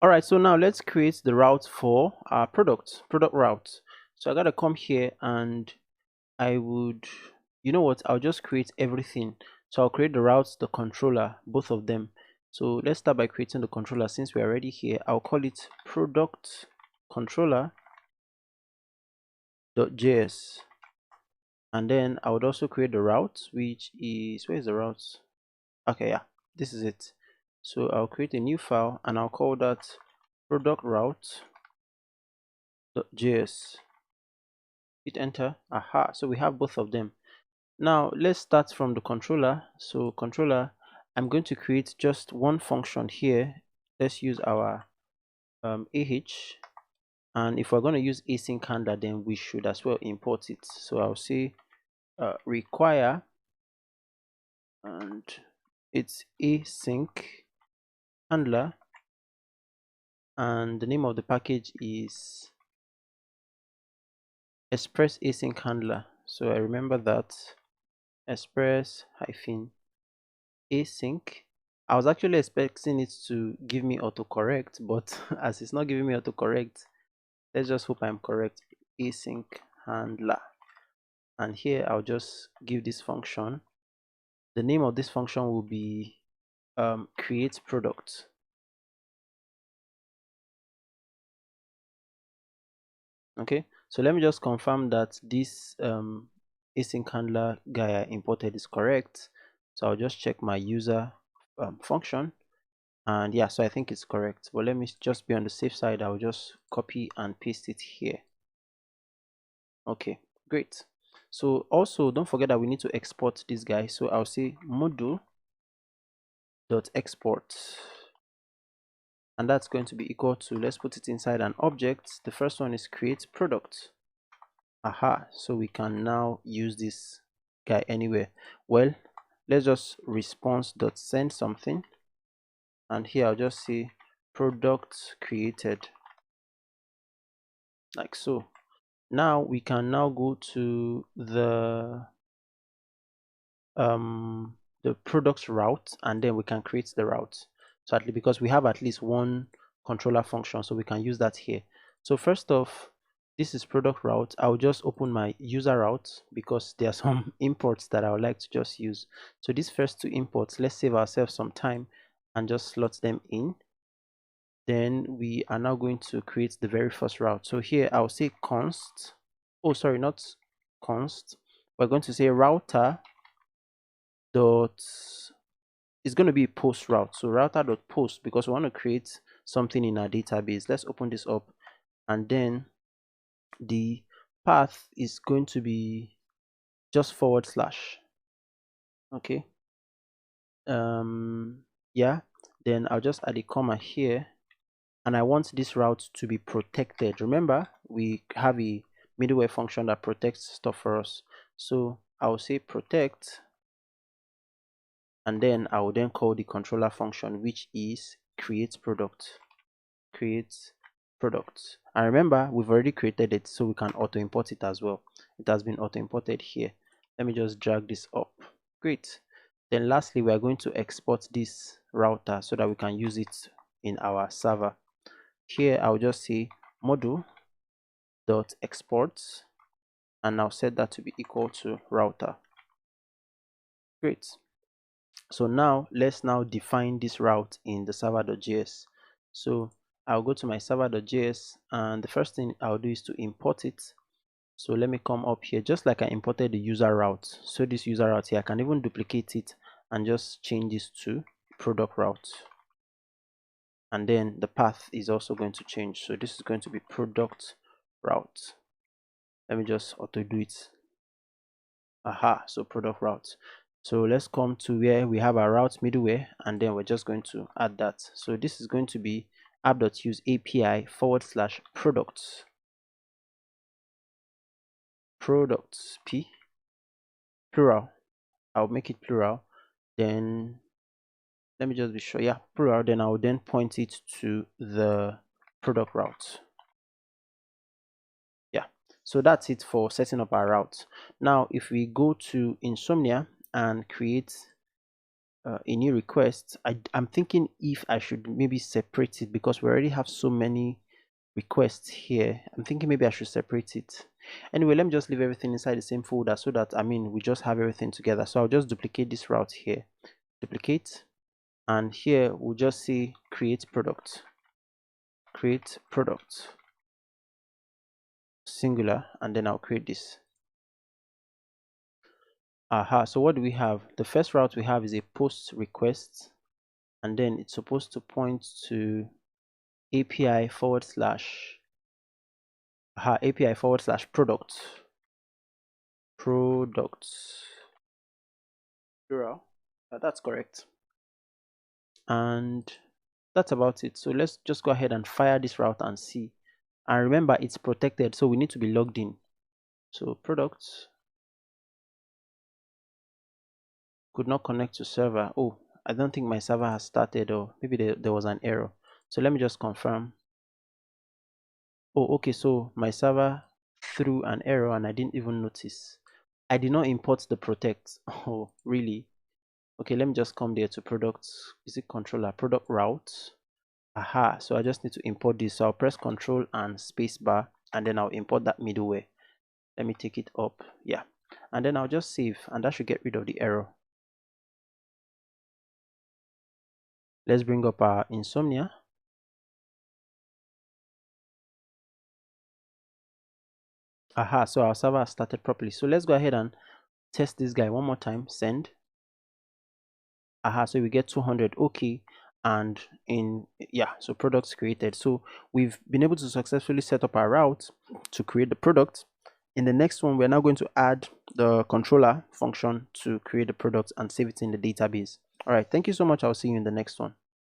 All right, so now let's create the route for our product route. So I gotta come here and I would, you know what, I'll just create everything. So I'll create the routes, the controller, both of them. So let's start by creating the controller. Since we're already here, I'll call it product controller.js. And then I would also create the route, which is, where is the route? Okay, yeah, this is it. So I'll create a new file and I'll call that product route.js. Hit enter. Aha, so we have both of them. Now let's start from the controller. So controller, I'm going to create just one function here. Let's use our AH, and if we're going to use async handler, then we should as well import it. So I'll say require, and it's async handler, and the name of the package is express async handler. So I remember that express hyphen async. I was actually expecting it to give me autocorrect, but as it's not giving me autocorrect, let's just hope I'm correct. Async handler, and here I'll just give this function. The name of this function will be create product. Okay, so let me just confirm that this async handler guy I imported is correct. So I'll just check my user function, and yeah, so I think it's correct, but let me just be on the safe side. I'll just copy and paste it here. Okay, great. So also don't forget that we need to export this guy. So I'll say module.export, and that's going to be equal to, let's put it inside an object. The first one is create product. Aha, so we can now use this guy anywhere. Well, let's just response.send something, and here I'll just say product created, like so. Now we can now go to the product route, and then we can create the route. So at least, because we have at least one controller function, so we can use that here. So first off, this is product route. I'll just open my user route because there are some imports that I would like to just use. So these first two imports, let's save ourselves some time and just slot them in. Then we are now going to create the very first route. So here I'll say const, oh sorry, not const, we're going to say router dot, it's going to be post route. So router dot post, because we want to create something in our database. Let's open this up, and then the path is going to be just forward slash. Okay, yeah, then I'll just add a comma here, and I want this route to be protected. Remember, we have a middleware function that protects stuff for us. So I'll say protect, and then I will then call the controller function, which is create product. And remember, we've already created it, so we can auto import it as well. It has been auto imported here. Let me just drag this up. Great. Then lastly, we are going to export this router so that we can use it in our server. Here I'll just say module.export, and I'll set that to be equal to router. Great. So now let's now define this route in the server.js. So I'll go to my server.js, and the first thing I'll do is to import it. So let me come up here, just like I imported the user route. So this user route here, I can even duplicate it and just change this to product route. And then the path is also going to change. So this is going to be product route. Let me just auto do it. Aha, so product route. So let's come to where we have our route middleware, and then we're just going to add that. So this is going to be app.use API /products p plural. I'll make it plural. Then let me just be sure, yeah, plural. Then I'll then point it to the product route. Yeah, so that's it for setting up our route. Now if we go to Insomnia and create a new request. I'm thinking if I should maybe separate it because we already have so many requests here. I'm thinking maybe I should separate it. Anyway, let me just leave everything inside the same folder so that, I mean, we just have everything together. So I'll just duplicate this route here, duplicate, and here we'll just say create product, singular, and then I'll create this. So what do we have? The first route we have is a post request, and then it's supposed to point to API forward slash products plural. That's correct, and that's about it. So let's just go ahead and fire this route and see. And remember, it's protected, so we need to be logged in. So products could not connect to server. Oh, I don't think my server has started, or maybe there was an error. So let me just confirm. Oh, okay, so my server threw an error and I didn't even notice. I did not import the protect. Oh, really? Okay, let me just come there to products. Is it controller? Product route. So I just need to import this. So I'll press Control and spacebar, and then I'll import that middleware. Let me take it up. Yeah. And then I'll just save, and that should get rid of the error. Let's bring up our Insomnia. So our server has started properly. So let's go ahead and test this guy one more time. Send. So we get 200. Okay. And so products created. So we've been able to successfully set up our route to create the product. In the next one, we're now going to add the controller function to create the product and save it in the database. All right. Thank you so much. I'll see you in the next one.